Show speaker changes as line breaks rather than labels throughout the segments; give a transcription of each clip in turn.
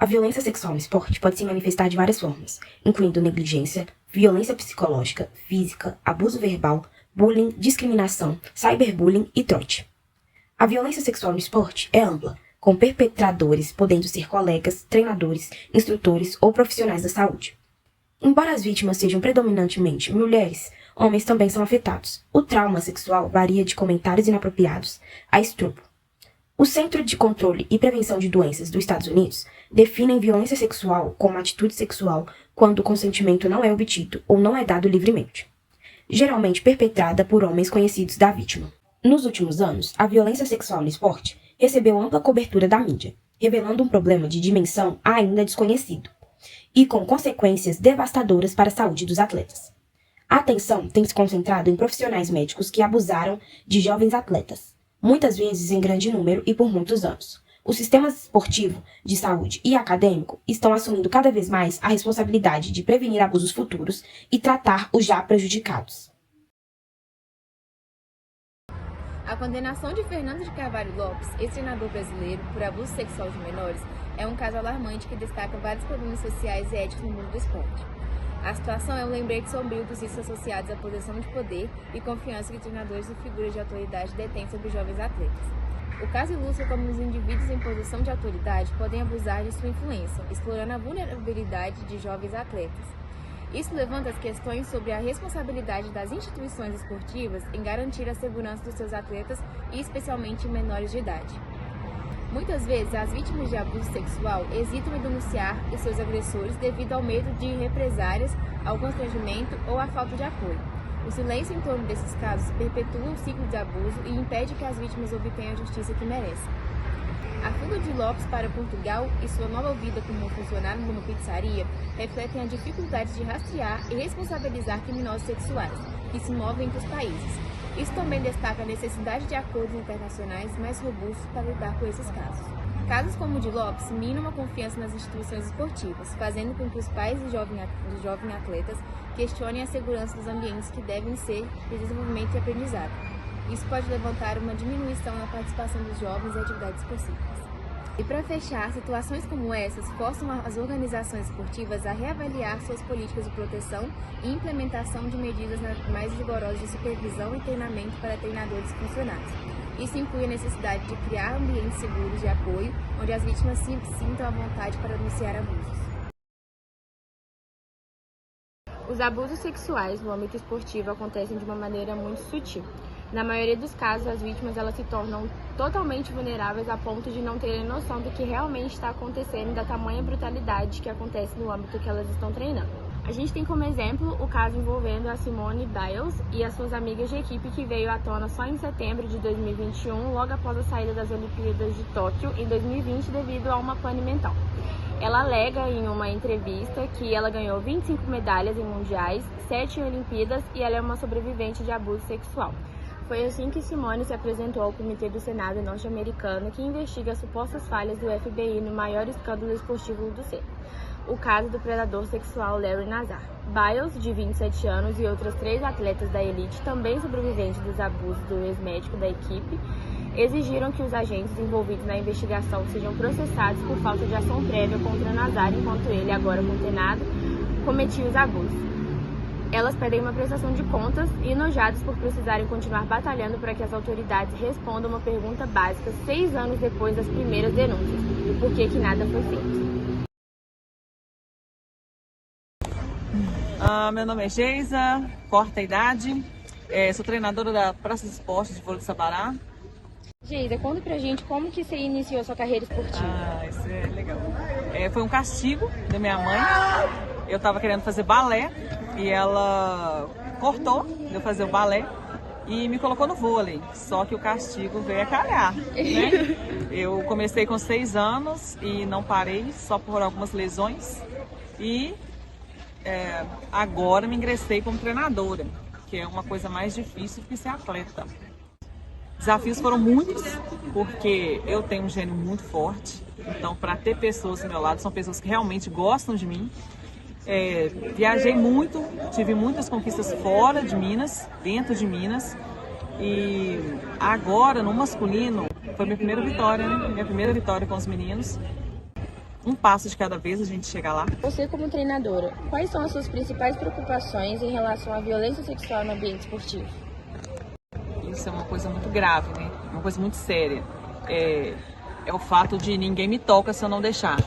A violência sexual no esporte pode se manifestar de várias formas, incluindo negligência, violência psicológica, física, abuso verbal, bullying, discriminação, cyberbullying e trote. A violência sexual no esporte é ampla, com perpetradores podendo ser colegas, treinadores, instrutores ou profissionais da saúde. Embora as vítimas sejam predominantemente mulheres, homens também são afetados. O trauma sexual varia de comentários inapropriados a estupro. O Centro de Controle e Prevenção de Doenças dos Estados Unidos define violência sexual como atitude sexual quando o consentimento não é obtido ou não é dado livremente, geralmente perpetrada por homens conhecidos da vítima. Nos últimos anos, a violência sexual no esporte recebeu ampla cobertura da mídia, revelando um problema de dimensão ainda desconhecido e com consequências devastadoras para a saúde dos atletas. A atenção tem se concentrado em profissionais médicos que abusaram de jovens atletas, muitas vezes em grande número e por muitos anos. Os sistemas esportivo, de saúde e acadêmico estão assumindo cada vez mais a responsabilidade de prevenir abusos futuros e tratar os já prejudicados.
A condenação de Fernando de Carvalho Lopes, ex-treinador brasileiro, por abuso sexual de menores, é um caso alarmante que destaca vários problemas sociais e éticos no mundo do esporte. A situação é um lembrete sombrio dos riscos associados à posição de poder e confiança que treinadores e figuras de autoridade detêm sobre jovens atletas. O caso ilustra como os indivíduos em posição de autoridade podem abusar de sua influência, explorando a vulnerabilidade de jovens atletas. Isso levanta as questões sobre a responsabilidade das instituições esportivas em garantir a segurança dos seus atletas e especialmente menores de idade. Muitas vezes, as vítimas de abuso sexual hesitam em denunciar os seus agressores devido ao medo de represálias, ao constrangimento ou à falta de apoio. O silêncio em torno desses casos perpetua o ciclo de abuso e impede que as vítimas obtenham a justiça que merecem. A fuga de Lopes para Portugal e sua nova vida como funcionário numa pizzaria refletem a dificuldade de rastrear e responsabilizar criminosos sexuais que se movem entre os países. Isso também destaca a necessidade de acordos internacionais mais robustos para lidar com esses casos. Casos como o de Lopes minam a confiança nas instituições esportivas, fazendo com que os pais dos jovens atletas questionem a segurança dos ambientes que devem ser de desenvolvimento e aprendizado. Isso pode levantar uma diminuição na participação dos jovens em atividades específicas. E para fechar, situações como essas forçam as organizações esportivas a reavaliar suas políticas de proteção e implementação de medidas mais rigorosas de supervisão e treinamento para treinadores e funcionários. Isso inclui a necessidade de criar ambientes seguros de apoio, onde as vítimas se sintam à vontade para denunciar abusos. Os abusos sexuais no âmbito esportivo acontecem de uma maneira muito sutil. Na maioria dos casos, as vítimas elas se tornam totalmente vulneráveis a ponto de não terem noção do que realmente está acontecendo e da tamanha brutalidade que acontece no âmbito que elas estão treinando. A gente tem como exemplo o caso envolvendo a Simone Biles e as suas amigas de equipe que veio à tona só em setembro de 2021, logo após a saída das Olimpíadas de Tóquio em 2020 devido a uma pane mental. Ela alega em uma entrevista que ela ganhou 25 medalhas em mundiais, 7 em Olimpíadas e ela é uma sobrevivente de abuso sexual. Foi assim que Simone se apresentou ao Comitê do Senado norte-americano que investiga as supostas falhas do FBI no maior escândalo esportivo do século, o caso do predador sexual Larry Nassar. Biles, de 27 anos, e outras 3 atletas da elite, também sobreviventes dos abusos do ex-médico da equipe, exigiram que os agentes envolvidos na investigação sejam processados por falta de ação prévia contra Nassar, enquanto ele, agora condenado, cometia os abusos. Elas pedem uma prestação de contas e, enojadas por precisarem continuar batalhando para que as autoridades respondam uma pergunta básica 6 anos depois das primeiras denúncias: o porquê que nada foi feito.
Meu nome é Geisa, quarta idade, sou treinadora da Praça dos Esportes de Vôlei de Sabará.
Geisa, conta pra gente como que você iniciou a sua carreira esportiva.
Isso é legal. Foi um castigo da minha mãe. Eu estava querendo fazer balé e ela cortou de eu fazer o balé e me colocou no vôlei. Só que o castigo veio a calhar, né? Eu comecei com 6 anos e não parei, só por algumas lesões. E agora me ingressei como treinadora, que é uma coisa mais difícil do que ser atleta. Desafios foram muitos, porque eu tenho um gênio muito forte. Então, para ter pessoas do meu lado, são pessoas que realmente gostam de mim. Viajei muito, tive muitas conquistas fora de Minas, dentro de Minas. E agora, no masculino, foi minha primeira vitória, né? Minha primeira vitória com os meninos. um passo de cada vez a gente chega lá.
Você, como treinadora, quais são as suas principais preocupações em relação à violência sexual no ambiente esportivo?
Isso é uma coisa muito grave, né? Uma coisa muito séria. É o fato de ninguém me toca se eu não deixar.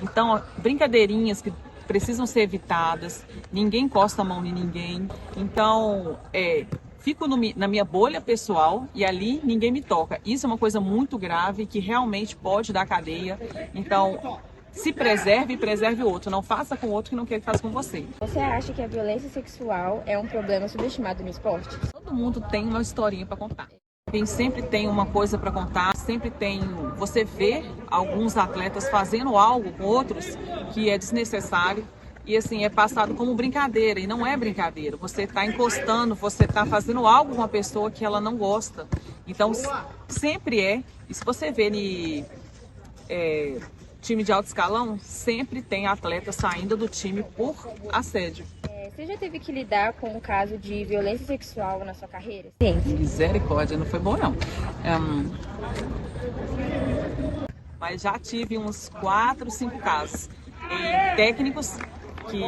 Então, brincadeirinhas que precisam ser evitadas, ninguém encosta a mão em ninguém. Então, fico na minha bolha pessoal e ali ninguém me toca. Isso é uma coisa muito grave que realmente pode dar cadeia. Então, se preserve e preserve o outro. Não faça com o outro que não quer que faça com você.
Você acha que a violência sexual é um problema subestimado no esporte?
Todo mundo tem uma historinha para contar. Quem sempre tem uma coisa para contar, sempre tem. Você vê alguns atletas fazendo algo com outros que é desnecessário e assim é passado como brincadeira e não é brincadeira. Você está encostando, você está fazendo algo com uma pessoa que ela não gosta. Então sempre e se você vê time de alto escalão, sempre tem atleta saindo do time por assédio.
Você já teve que lidar com um caso de violência sexual na sua carreira?
Sim. Misericórdia, não foi bom não. Mas já tive uns 4, 5 casos. E técnicos que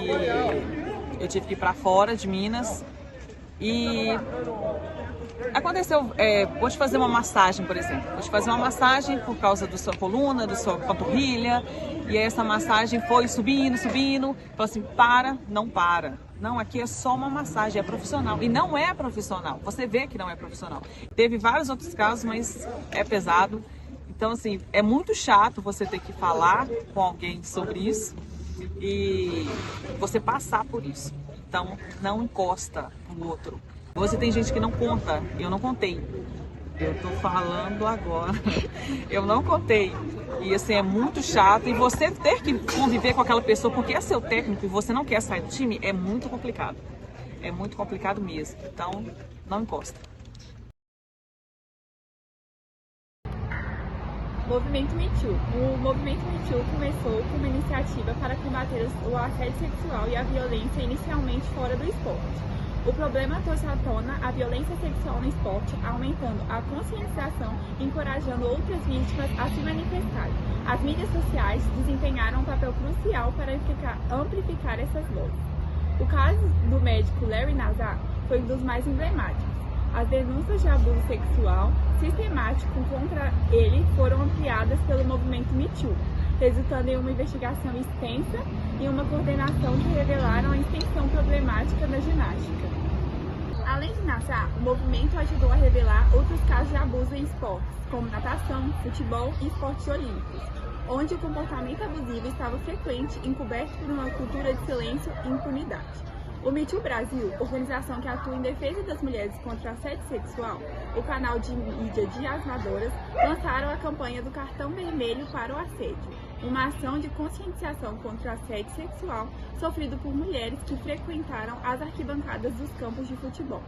eu tive que ir para fora de Minas e aconteceu, vou te fazer uma massagem, por exemplo. Vou te fazer uma massagem por causa da sua coluna, da sua panturrilha. E aí essa massagem foi subindo. Falou assim, não para. Não, aqui é só uma massagem, é profissional. E não é profissional. Você vê que não é profissional. Teve vários outros casos, mas é pesado. Então, assim, é muito chato você ter que falar com alguém sobre isso e você passar por isso. Então, não encosta no outro. Você tem gente que não conta, eu não contei. Eu tô falando agora. Eu não contei. E assim, é muito chato. E você ter que conviver com aquela pessoa porque é seu técnico e você não quer sair do time, é muito complicado. É muito complicado mesmo. Então, não encosta.
Movimento Me Too. O Movimento Me Too começou com uma iniciativa para combater o assédio sexual e a violência inicialmente fora do esporte. O problema trouxe à tona a violência sexual no esporte, aumentando a conscientização e encorajando outras vítimas a se manifestarem. As mídias sociais desempenharam um papel crucial para amplificar essas vozes. O caso do médico Larry Nassar foi um dos mais emblemáticos. As denúncias de abuso sexual sistemático contra ele foram ampliadas pelo movimento Me Too, resultando em uma investigação extensa e uma coordenação que revelaram a extensão problemática da ginástica. Além de Nassar, o movimento ajudou a revelar outros casos de abuso em esportes, como natação, futebol e esportes olímpicos, onde o comportamento abusivo estava frequente, encoberto por uma cultura de silêncio e impunidade. O Me Too Brasil, organização que atua em defesa das mulheres contra o assédio sexual, o canal de mídia de Asnadoras, lançaram a campanha do Cartão Vermelho para o Assédio, uma ação de conscientização contra o assédio sexual sofrido por mulheres que frequentaram as arquibancadas dos campos de futebol.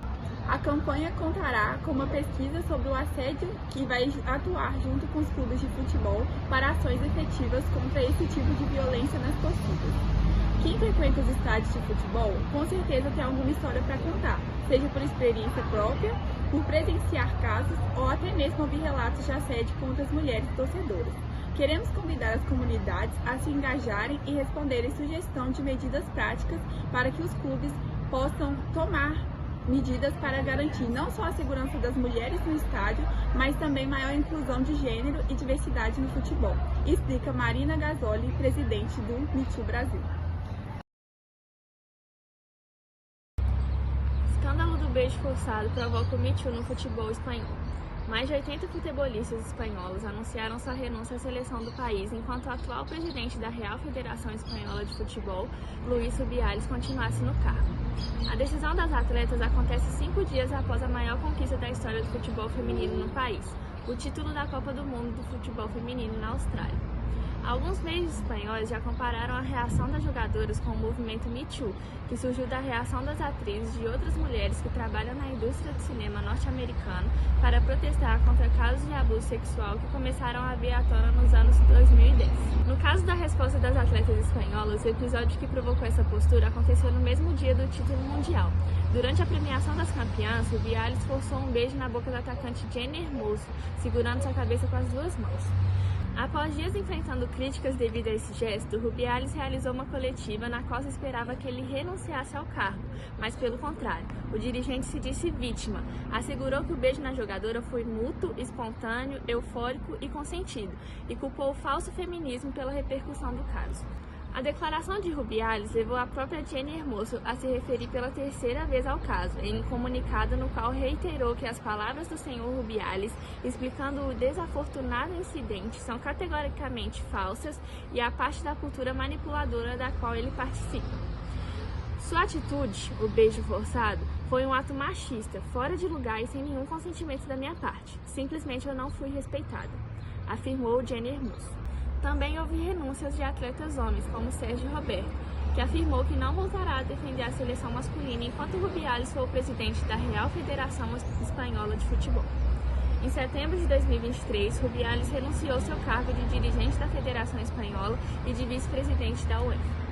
A campanha contará com uma pesquisa sobre o assédio que vai atuar junto com os clubes de futebol para ações efetivas contra esse tipo de violência nas torcidas. Quem frequenta os estádios de futebol, com certeza tem alguma história para contar, seja por experiência própria, por presenciar casos ou até mesmo ouvir relatos de assédio contra as mulheres torcedoras. Queremos convidar as comunidades a se engajarem e responderem sugestão de medidas práticas para que os clubes possam tomar medidas para garantir não só a segurança das mulheres no estádio, mas também maior inclusão de gênero e diversidade no futebol, explica Marina Gasoli, presidente do Me Too Brasil.
Escândalo do beijo forçado provoca o Me Too no futebol espanhol. Mais de 80 futebolistas espanholos anunciaram sua renúncia à seleção do país, enquanto o atual presidente da Real Federação Espanhola de Futebol, Luis Rubiales, continuasse no cargo. A decisão das atletas acontece 5 dias após a maior conquista da história do futebol feminino no país, o título da Copa do Mundo do Futebol Feminino na Austrália. Alguns meios espanhóis já compararam a reação das jogadoras com o movimento Me Too, que surgiu da reação das atrizes e de outras mulheres que trabalham na indústria do cinema norte-americano para protestar contra casos de abuso sexual que começaram a vir à tona nos anos 2010. No caso da resposta das atletas espanholas, o episódio que provocou essa postura aconteceu no mesmo dia do título mundial. Durante a premiação das campeãs, Rubiales forçou um beijo na boca da atacante Jenny Hermoso, segurando sua cabeça com as duas mãos. Após dias enfrentando críticas devido a esse gesto, Rubiales realizou uma coletiva na qual se esperava que ele renunciasse ao cargo, mas pelo contrário, o dirigente se disse vítima, assegurou que o beijo na jogadora foi mútuo, espontâneo, eufórico e consentido, e culpou o falso feminismo pela repercussão do caso. A declaração de Rubiales levou a própria Jenni Hermoso a se referir pela terceira vez ao caso, em um comunicado no qual reiterou que as palavras do senhor Rubiales, explicando o desafortunado incidente, são categoricamente falsas e a parte da cultura manipuladora da qual ele participa. Sua atitude, o beijo forçado, foi um ato machista, fora de lugar e sem nenhum consentimento da minha parte. Simplesmente eu não fui respeitada, afirmou Jenni Hermoso. Também houve renúncias de atletas homens, como Sérgio Roberto, que afirmou que não voltará a defender a seleção masculina enquanto Rubiales for o presidente da Real Federação Espanhola de Futebol. Em setembro de 2023, Rubiales renunciou seu cargo de dirigente da Federação Espanhola e de vice-presidente da UEFA.